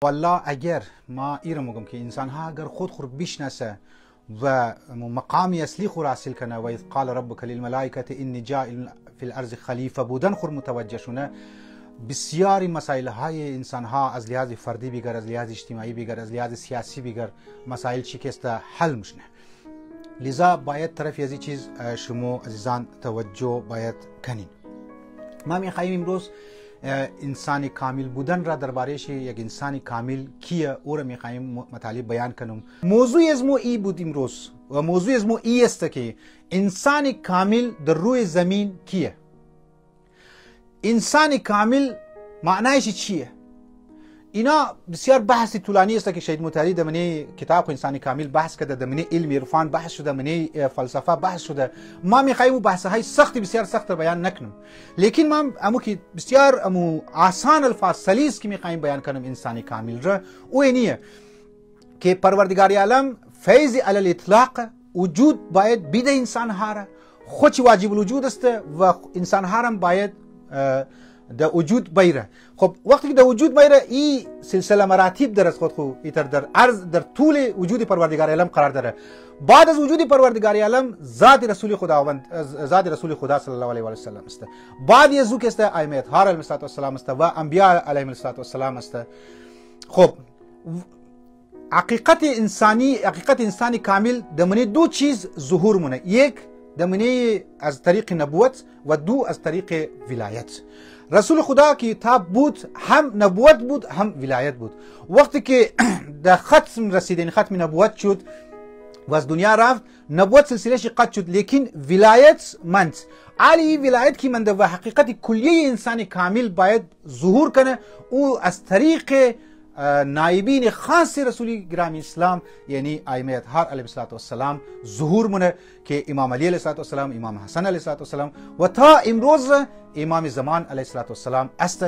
والله اگر ما ایره میگم که انسان ها اگر خود بشناسه و مقامی اصلی خور حاصل کنه و اذ قال ربک للملائکه انی جاعل فی الارض خلیفه بودن خور متوجه شونه، بسیاری مسائل های انسان ها از لحاظ فردی بگر، از لحاظ اجتماعی بگر، از لحاظ سیاسی بگر مسائل شکست حل میشنه. لذا باید طرف از این چیز شما عزیزان توجه باید کنین. ما میخواهیم امروز انسانی کامل بودن را دربارهش یک انسانی کامل کیه او را میخواهیم مطالب بیان کنم. موضوع از ما ای بود امروز و موضوع از ما ای است که انسانی کامل در روی زمین کیه. انسانی کامل معنایش چیه؟ اینا بسیار بحث طولانی است که شهید مطهری در منی کتاب انسانی کامل بحث کرده، در منی علم عرفان بحث شده، منی فلسفه بحث شده. ما میخوایم بحث های سخت بسیار سخت بیان نکنم، لیکن ما امو که بسیار آسان الفاظ سلیس که میخوایم بیان کنم انسانی کامل را او اینیه که پروردگار عالم فیض علی الاطلاق وجود باید بیده انسان ها را، خودش واجب الوجود است و انسان ها را باید در وجود بیره. خب وقتی که در وجود بیره این سلسله مراتب در از خود ایتر در عرض در طول وجود پروردگار عالم قرار داره. بعد از وجود پروردگار عالم ذات رسول خداوند، ذات رسول خدا صلی الله علیه و سلم است. بعد از او که است ائمه اطهار علیهم السلام است و انبیاء علیهم السلام است. خب حقیقت انسانی کامل دمنه دو چیز ظهور مونه، یک دمنه از طریق نبوت و دو از طریق ولایت. رسول خدا که کتاب بود هم نبوت بود هم ولایت بود. وقتی که در ختم رسید، ختم نبوت شد و از دنیا رفت، نبوت سلسلهش قطع شد، لیکن ولایت ماند. علی ولایت که مانده و حقیقت کلیه انسان کامل باید ظهور کنه، او از طریق نائبین خاص رسول گرامی اسلام یعنی ائمه اطهار علیهم السلام ظهور مونه که امام علی علیه السلام، امام حسن علیه السلام و تا امروز امام زمان علیه السلام است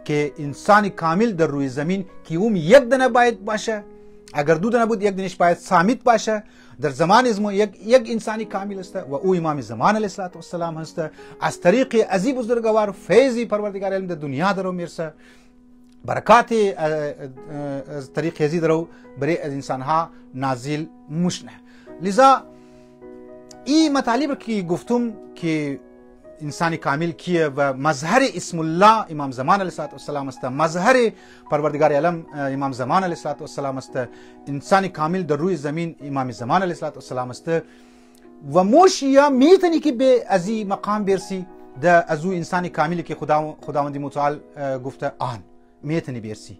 که انسان کامل در روی زمین که اون یک دنه باید باشه. اگر دو دنه بود یک دنش باید صامت باشه. در زمان از ما یک انسانی کامل است و او امام زمان علیه السلام است. از طریق عزیز بزرگوار فیض پروردگار عالم در دنیا درو میرسه، برکات از طریق یزید رو برای انسان ها نازل مشنه. لذا این مطالب که گفتم که انسانی کامل کیه و مظهر اسم الله امام زمان علیه السلام است، مظهر پروردگار عالم امام زمان علیه السلام است، انسانی کامل در روی زمین امام زمان علیه السلام است و موشیا میتونی که به از این مقام برسی در از او انسانی کاملی که خداوند متعال گفته آن میتونی برسی،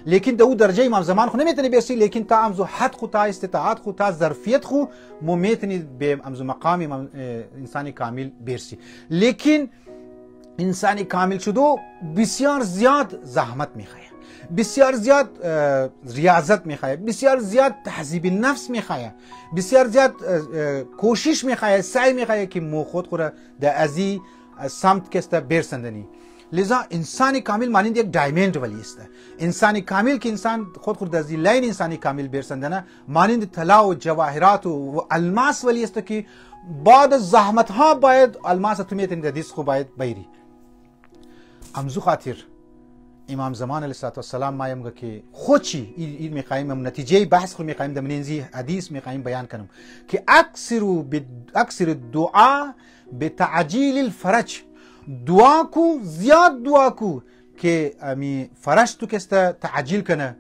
لیکن در او درجه امام زمان خو نمیتونی برسی، لیکن تا امزو حد خو، تا استطاعت خو، تا ظرفیت خو مو میتونی به امزو مقام انسانی کامل برسی. لیکن انسانی کامل شدو بسیار زیاد زحمت میخواه، بسیار زیاد ریاضت میخواه، بسیار زیاد تهذیب نفس میخواه، بسیار زیاد کوشش میخواه، سعی میخواه که مو خود خو در ازی سمت کسته برسندنی. لذا انسانی کامل مانند یک دایموند ولی است. انسانی کامل که انسان خود در لاین انسانی کامل برسندنه مانند طلا و جواهرات و الماس ولی است که بعد از زحمت ها باید الماس تو میتونی در دست خو باید بیری. امزو خاطر امام زمان علیه السلام ما میگه که خودشی این میخوایم نتیجه بحث خو میخوایم در منینزی حدیث میخوایم بیان کنم که اکثر دعا به تعجیل الفرج، دعا کو زیاد دعا کو که امی فرج تو کسته تعجیل کنه.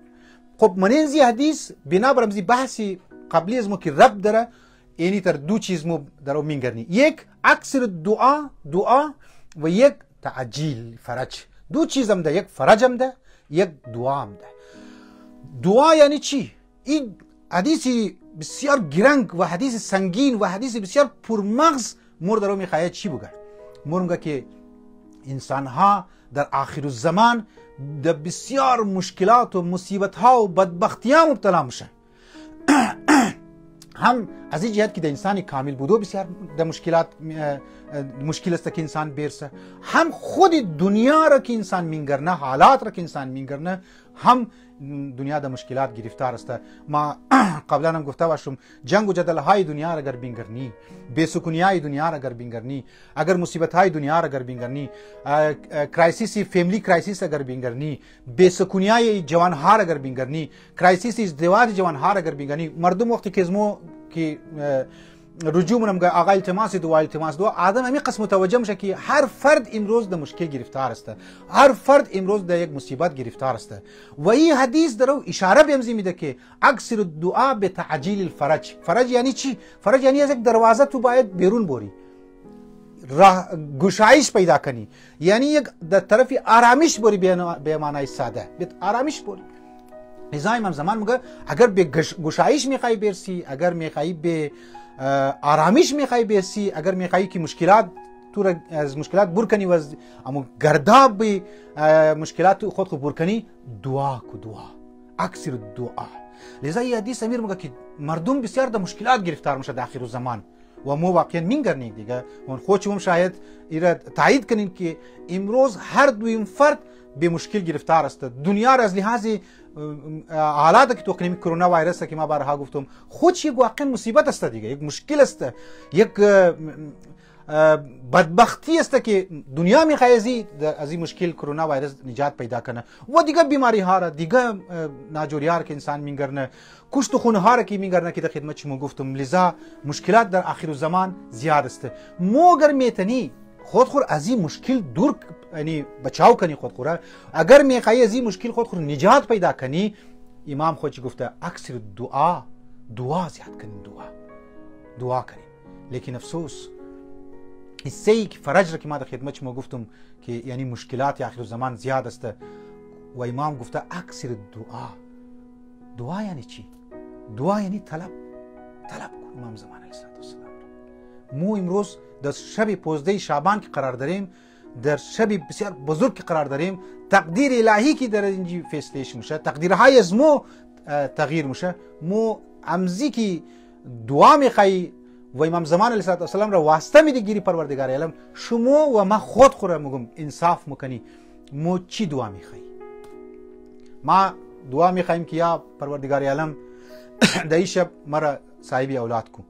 خب منینزی حدیث بنابر امزی بحثی قبلی از ما که رب داره اینی تر دو چیز مو درو مینگرنی، یک اکثر دعا و یک تعجیل فرج. دو چیز هم ده، یک فرج هم ده، یک دعا هم ده. دعا یعنی چی؟ این حدیثی بسیار گرنگ و حدیث سنگین و حدیث بسیار پرمغز مور درو میخواهد چی بگه؟ مور میگه که انسان ها در آخر الزمان در بسیار مشکلات و مصیبت ها و بدبختی ها مبتلا میشن. هم از این جهت که در انسان کامل بودو بسیار در مشکل است که انسان برسه، هم خود دنیا را که انسان مینگرنه، حالات را که انسان مینگرنه، هم دنیا در مشکلات گرفتار است. ما قبلا هم گفته باشم جنگ و جدل های دنیا را اگر بینگرنی، بی‌سکونی های دنیا را اگر بینگرنی، اگر مصیبت های دنیا را اگر بینگرنی، کرایسیس فیملی کرایسیس اگر بینگرنی، بی‌سکونی های جوان ها را اگر بینگرنی، کرایسیس ازدواج جوان ها را اگر بینگرنی، مردم وقتی که زمو که رجوع منم آقا التماس دعا آدم همین قسم متوجه میشه که هر فرد امروز در مشکل گرفتار است، هر فرد امروز در یک مصیبت گرفتار است و این حدیث درو اشاره به امزی میده که اکثر الدعاء به تعجیل الفرج. فرج یعنی چی؟ فرج یعنی از یک دروازه تو باید بیرون بری، راه گشایش پیدا کنی، یعنی یک در طرف آرامش بری، به معنای ساده به آرامش بری. لذا امام زمان میگه اگر به گشایش میخوای برسی، اگر میخوای به آرامش میخوای برسی، اگر میخوای که مشکلات تو از مشکلات بور کنی و از اما گرداب مشکلات خود بور کنی، دعا کو، دعا اکثر دعا. لذا این حدیث امیر میگه که مردم بسیار در مشکلات گرفتار میشه در آخر زمان و ما واقعا مینگرنیم دیگه اون خودشون شاید ایرا تایید کنین که امروز هر دویم فرد به مشکل گرفتار است. دنیا را از لحاظ حالاتی که تو کنیم کرونا ویروس که ما بارها گفتم خودش یک واقعا مصیبت است دیگه، یک مشکل است، یک بدبختی است که دنیا میخواد از این مشکل کرونا ویروس نجات پیدا کنه و دیگه بیماری ها را، دیگه ناجوری ها که انسان میگرنه، کشت و خون ها را که میگرنه که در خدمت شما گفتم. لذا مشکلات در آخر زمان زیاد است. مو اگر میتنی خود خور از این مشکل دور یعنی بچاو کنی خود خوره، اگر میخوای از این مشکل خود خور نجات پیدا کنی، امام خودش گفته اکثر دعا زیاد کنین، دعا کنین. لیکن افسوس حصه که فرج را که ما در خدمت شما گفتم که یعنی مشکلات آخر زمان زیاد است و امام گفته اکثر دعا یعنی چی؟ دعا یعنی طلب کن. امام زمان علیه السلام مو امروز در شب 15 شعبان که قرار داریم، در شب بسیار بزرگ که قرار داریم، تقدیر الهی که در اینجا فیصلهش میشه، تقدیرهای از مو تغییر میشه. مو امزی که دعا میخوای و امام زمان علیه السلام را واسطه میدی گیری پروردگار عالم، شما و ما خود خوره میگم انصاف میکنی. مو چی دعا میخوای؟ ما دعا میخوایم که یا پروردگار عالم در این شب مرا صاحب اولاد کو،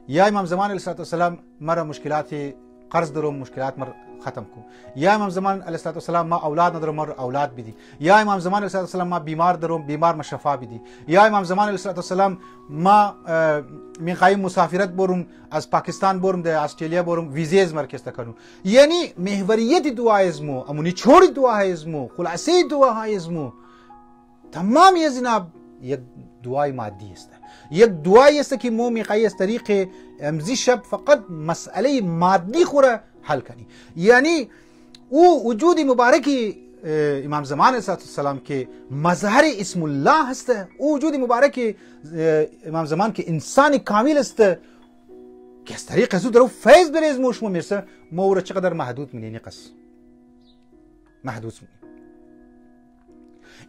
یا امام زمان علیه السلام مرا مشکلات قرض دارم، مشکلات مر ختم کو، یا امام زمان علیه السلام ما اولاد ندارم، مر اولاد بدی، یا امام زمان علیه السلام ما بیمار دارم، بیمار ما شفا بدی، یا امام زمان علیه السلام ما میخوایم مسافرت برم، از پاکستان برم، در استرالیا برم، ویزه از مرکز تکنم. یعنی محوریت دعا از مو، امونی چوری دعا از مو، خلاصه دعا از مو، تمام از اینا یک دعای مادی است، یک دعایی است که مو میخوای از طریق امزی شب فقط مسئله مادی خوره حل کنی. یعنی او وجود مبارک امام زمان علیه السلام که مظهر اسم الله است، او وجود مبارک امام زمان که انسان کامل است که از طریق از او درو فیض بریز مو شما میرسه، مو را چقدر محدود مینینی قص محدود مینی.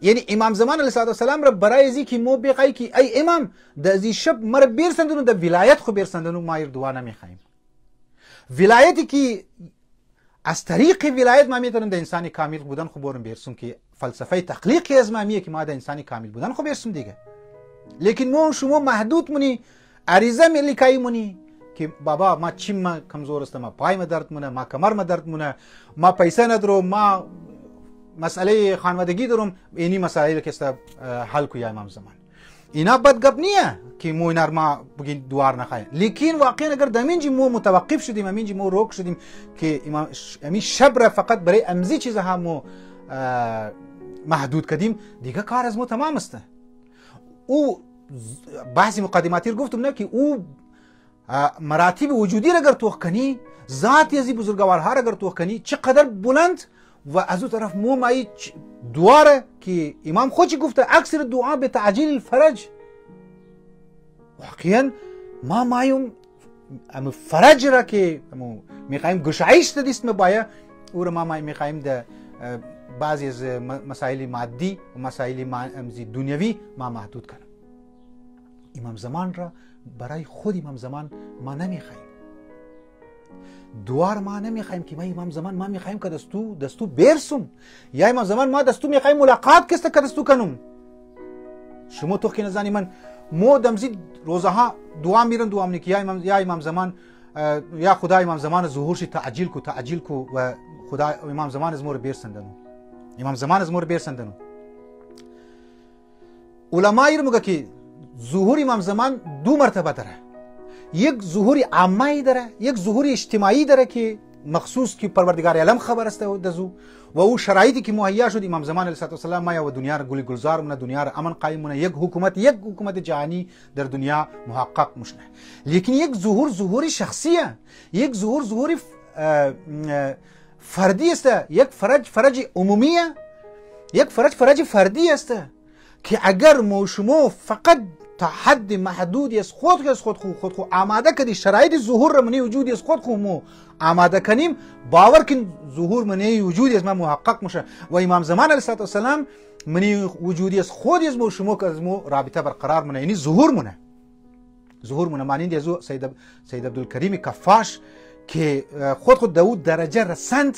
یعنی امام زمان علیه السلام را برای ازی که مو بخوای که ای امام در ازی شب مرا بیرسندونو، در ولایت خو بیرسندونو، ما ایر دعا نمیخوایم. ولایتی که از طریق ولایت ما میتونیم در انسان کامل بودن خو برم بیرسون که فلسفه تخلیق از ما میگه که ما در انسان کامل بودن خو بیرسون دیگه. لیکن مو شما محدود مونی، عریضه ملیکایی مونی که بابا ما چیم ما کمزور است، ما پای ما درد مونه، ما کمر ما درد مونه، ما پیسه ندارم، ما مسئله خانوادگی دارم، اینی مسائل که است حل کوی امام زمان. اینا بدگپ نیه که مو اینا ما بگین دوار نخواهیم. لیکن واقعا اگر دمینجی مو متوقف شدیم، امینجی مو روک شدیم که امین شب را فقط برای امزی چیزها مو محدود کردیم، دیگه کار از مو تمام است. او بحثی مقدماتی رو گفتم نه که او مراتب وجودی را اگر توخ کنی، ذاتی ازی بزرگوارها را اگر توخ کنی، چقدر بلند و از او طرف مو مایی دواره که امام خودش گفته اکثر دعا به تعجیل الفرج. واقعا ما مایم فرج را که میخوایم گشایش دست مبایه او را ما میخوایم در بعضی از مسائل مادی و مسائل دنیوی ما محدود کنیم. امام زمان را برای خود امام زمان ما نمیخوایم، دوار ما نمیخوایم که ما امام زمان ما میخوایم که دستو برسم، یا امام زمان ما دستو میخوایم ملاقات کسته که دستو کنم، شما تو که نزانی من مو دمزید روزها دعا میرن دعا میکنن که یا امام زمان یا خدا امام زمان ظهور شي تعجیل کو و خدا امام زمان از مور بیرسندنو امام زمان از مور بیرسندنو علما میگه که ظهور امام زمان دو مرتبه داره. یک ظهور عامه داره، یک ظهور اجتماعی داره که مخصوص که پروردگار عالم خبر است دزو و او شرایطی که مهیا شد امام زمان علیه السلام ما و دنیا را گلزار مونه، دنیا را امن قایم مونه، یک حکومت جهانی در دنیا محقق مشنه. لیکن یک ظهور شخصیه، یک ظهور فردی است، یک فرج عمومیه، یک فرج فردی است که اگر ما شما فقط تا حد محدودی از خود آماده کردی شرایط ظهور منی وجودی از خود مو آماده کنیم، باور کن ظهور منی وجودی از ما محقق میشه و امام زمان علیه السلام منی وجودی از خود از ما شما که از ما رابطه برقرار منه، یعنی ظهور منه مانند از سید عبدالکریم کفاش که خود داود درجه رسند،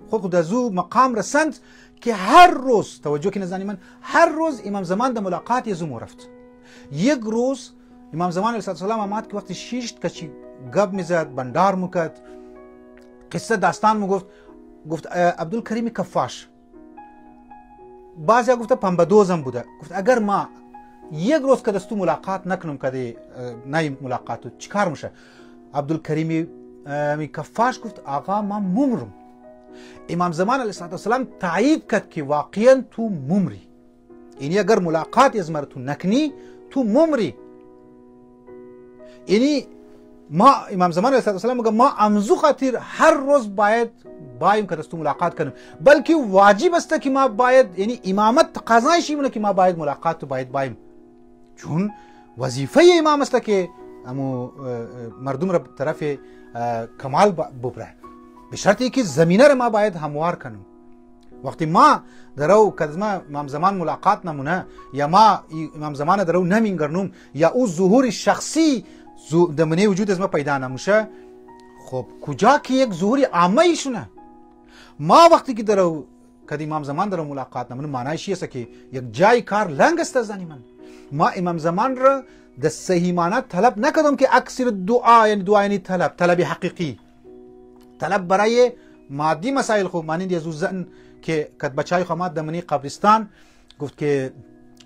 خود دزو مقام رسند که هر روز توجه که نزنی من هر روز امام زمان در ملاقات از او رفت. یک روز امام زمان علیه السلام آمد که وقتی شیشت کچی گپ میزد، بندار میکرد، قصه داستان میگفت عبدالکریم کفاش بعضی گفته پنبدوزم بوده، گفت اگر ما یک روز که دستو ملاقات نکنم کدی نه ملاقاتو چیکار میشه؟ عبدالکریم کفاش گفت آقا ما ممرم. امام زمان علیه السلام تایید کرد که واقعا تو ممری، یعنی اگر ملاقات از مرا تو نکنی تو ممری. یعنی ما امام زمان علیه السلام میگه ما امزو خاطر هر روز باید که دستو ملاقات کنیم، بلکه واجب است که ما باید، یعنی امامت تقاضای شی که ما باید ملاقات باید چون وظیفه امام است که امو مردم را طرف کمال ببره، به شرطی که زمینه را ما باید هموار کنیم. وقتی ما درو کدما امام زمان ملاقات نمونه یا ما امام زمان درو نمینگرنم یا او ظهور شخصی دمنه وجود از ما پیدا نموشه، خب کجا که یک ظهور عامه ایشونه. ما وقتی که درو کدی امام زمان درو ملاقات نمونه معنیش است که یک جای کار لنگ است زنی من. ما امام زمان را د صحیحانه طلب نکردم که اکثر دعا یعنی طلب حقیقی، طلب برای مادی مسائل خو مانند از زن که کد بچای خمات دمنی قبرستان گفت که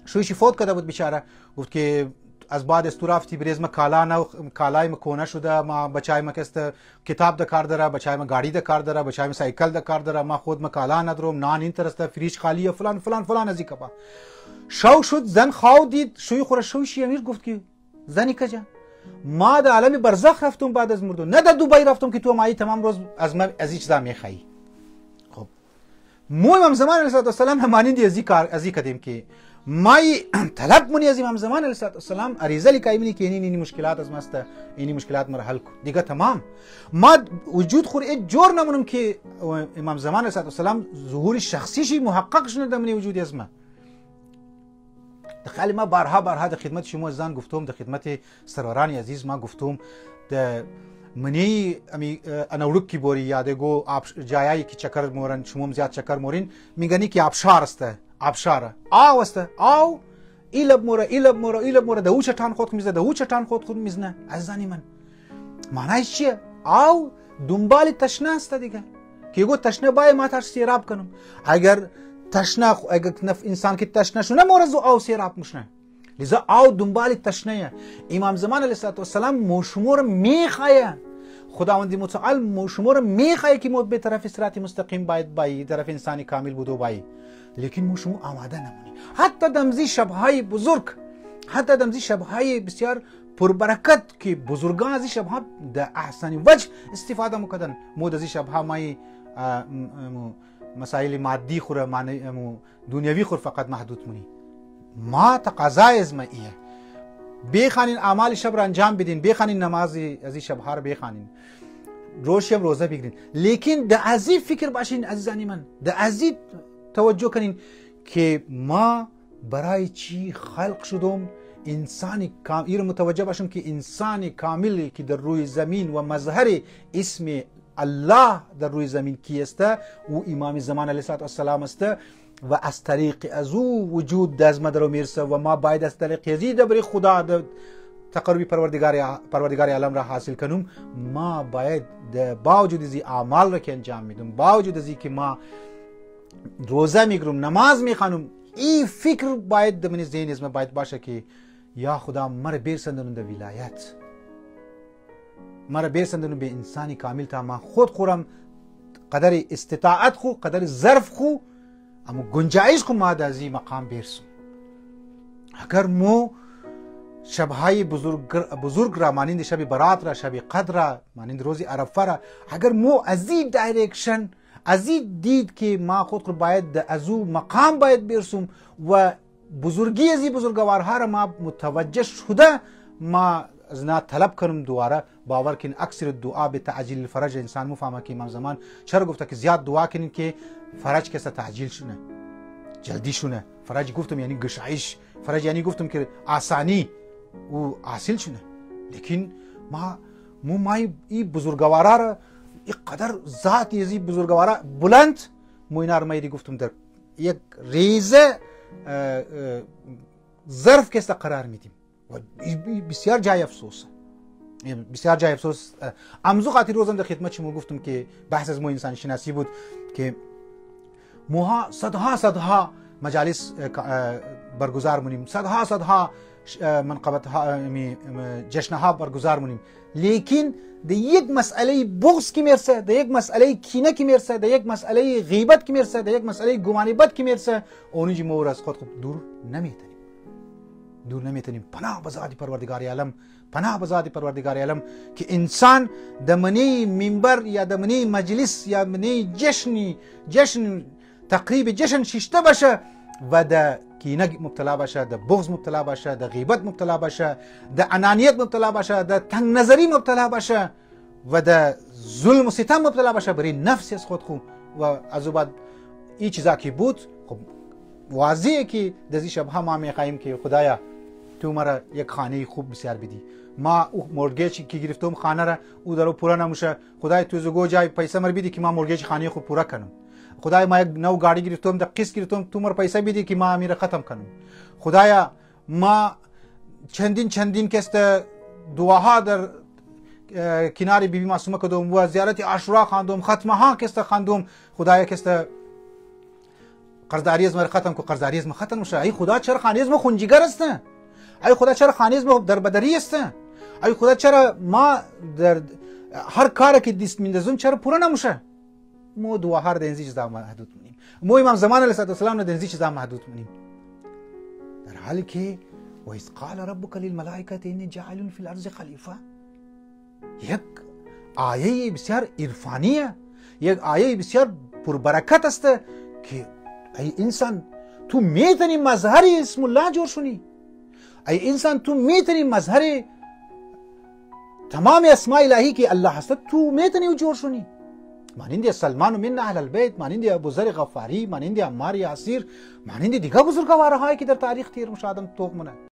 شویشی فوت کرده بود بیچاره، گفت که از بعد از تو رفتی بریز ما کالای ما کونه شده، ما بچای ما کست کتاب ده کار داره، بچای ما گاڑی ده کار داره، بچای ما سایکل ده کار داره، ما خود ما کالا ندارم، نان اینترسته، فریج خالیه، فلان از این کبا. شو شد زن خواو دید شوی خوره شویشی امیر گفت که زنی کجا؟ ما در عالم برزخ رفتم بعد از مردن، نه در دبی رفتم که تو مایی تمام روز از این چیزا میخوایی. خب مو امام زمان علیه السلام همانند از این کدیم که مای طلب منی از امام زمان علیه السلام عریضه لیکایمنی که اینی مشکلات از ماست، اینی مشکلات مرا حل کن دیگه تمام. ما وجود خور جور نمونم که امام زمان علیه السلام ظهور شخصیشی محقق شده در منی وجودی از ما. خیلی ما بارها در خدمت شما زن گفتم، در خدمت سروران عزیز ما گفتم در منی انورک کی بوری یاده گو جایی که چکر مورن شما زیاد چکر مورین میگنی که آبشار است، آبشاره آو است، آو ایلب مورا دو چتان خود میزنه از زنی من. معنیش چیه؟ آو دنبال تشنه است دیگه که گو تشنه باید ما تاش سیراب کنم. اگر انسان که تشنه شونه مورزو آو سیراب مشنه، لذا آو دنبال تشنه. امام زمان علیه السلام موشمور میخواه، خداوند متعال موشمور میخواه که به طرف صراط مستقیم باید طرف انسانی کامل بودو باید، لیکن موشمور آماده نمونی. حتی دمزی شبهای بزرگ، حتی دمزی شبهای بسیار پربرکت که بزرگان از این شبها در احسن وجه استفاده میکردن. مود از این شبها مای مسائل مادی خوره دنیوی خور فقط محدود مونی. ما تقاضای از ما ایه بخوانین اعمال شب را انجام بدین، بخوانین نماز از این شبها را بخوانین، روزشب روزه بگیرین، لیکن در ازی فکر باشین عزیزانی من، در ازی توجه کنین که ما برای چی خلق شدم. انسانی کامل این متوجه باشم که انسانی کاملی که در روی زمین و مظهر اسم الله در روی زمین کی است و امام زمان علیه السلام است و از طریق از او وجود دست مدر میرسه و ما باید از طریق یزید برای خدا تقربی پروردگار عالم را حاصل کنیم. ما باید باوجود از اعمال را که انجام میدم، باوجود از که ما روزه میگیرم، نماز میخوانم، این فکر باید در من ذهن از من باید باشه که یا خدا مرا برساندن در ولایت، مرا برساندن به انسانی کامل تا من خود خورم قدر استطاعت خو، قدر ظرف خو، اما گنجایش خو ما در این مقام برسم. اگر مو شبهای بزرگ را مانند شب برات را، شب قدر را، مانند روز عرفه را، اگر مو از این دایرکشن، از این دید که ما خود رو باید از او مقام باید برسم و بزرگی از این بزرگوارها را ما متوجه شده ما از نا طلب کنم دوباره، باور کن اکثر دعا به تعجیل الفرج انسان مفهمه که امام زمان چرا گفته که زیاد دعا کنین که فرج کسا تعجیل شونه، جلدی شونه. فرج گفتم یعنی گشایش، فرج یعنی گفتم که آسانی او حاصل شونه. لیکن ما این بزرگوارا را اینقدر ذاتی از این بزرگوارا بلند مو اینا رو ما گفتم در یک ریزه ظرف که قرار میدیم و بسیار جای افسوس، بسیار جای افسوس. امزو خاطر روزم در خدمت شما گفتم که بحث از مو انسان شناسی بود که موها صدها مجالس برگزار مونیم، صدها منقبت ها جشن ها برگزار مونیم، لیکن در یک مسئله بغض کی میرسه، در یک مسئله کینه کی میرسه، در یک مسئله غیبت کی میرسه، در یک مسئله گمانیبت کی میرسه، اونجی ما از خود دور نمیتونیم. پناه به ذات پروردگار عالم، پناه به ذات پروردگار عالم که انسان در منی منبر یا در منی مجلس یا منی جشن تقریب جشن ششته باشه و در کینه مبتلا باشه، در بغض مبتلا باشه، در غیبت مبتلا باشه، در انانیت مبتلا باشه، در تنگ نظری مبتلا باشه و در ظلم و ستم مبتلا باشه برای نفس از خود خو و از بعد این چیزا که بود. خب واضحه که در این شب ما میخوایم که خدایا تو مرا یک خانه خوب بسیار بدی، ما او مورگیج که گرفتم خانه را او درو پورا نموشه، خدای تو زگو جای پیسه مر بدی که ما مورگیج خانه خوب پورا کنم. خدای ما یک نو گاڑی گرفتم در قسط گرفتم تو مر پیسه بدی که ما امیر ختم کنم. خدایا ما چندین کست دعاها در کنار بیبی معصومه کردم و زیارت عاشورا خواندم، ختمه ها کست خواندم. خدایا کست قرضداری از ما ختم کو، قرضداری از ما ختم نشه. ای خدا چرا خانه از ما خونجیگر است؟ ای خدا چرا خانه از ما در بدری است؟ ای خدا چرا ما در هر کاری که دست میندازم چرا پورا نمیشه؟ مو دعاها در این چیزا محدود مونیم، مو امام زمان علیه السلام در این چیزا محدود مونیم، در حالی که و اذ قال ربک للملائکه انی جاعل فی الارض خلیفه یک آیه بسیار عرفانیه، یک آیه بسیار پربرکت است که ای انسان تو میتونی مظهر اسم الله جور شونی، ای انسان تو میتونی مظهر تمام اسماء الهی که الله هست تو میتونی جور شونی، مانند سلمان من اهل البیت، مانند ابوذر غفاری، مانند عمار یاسر، مانند دیگه بزرگوارهایی که در تاریخ تیر مشاهده توق مونه.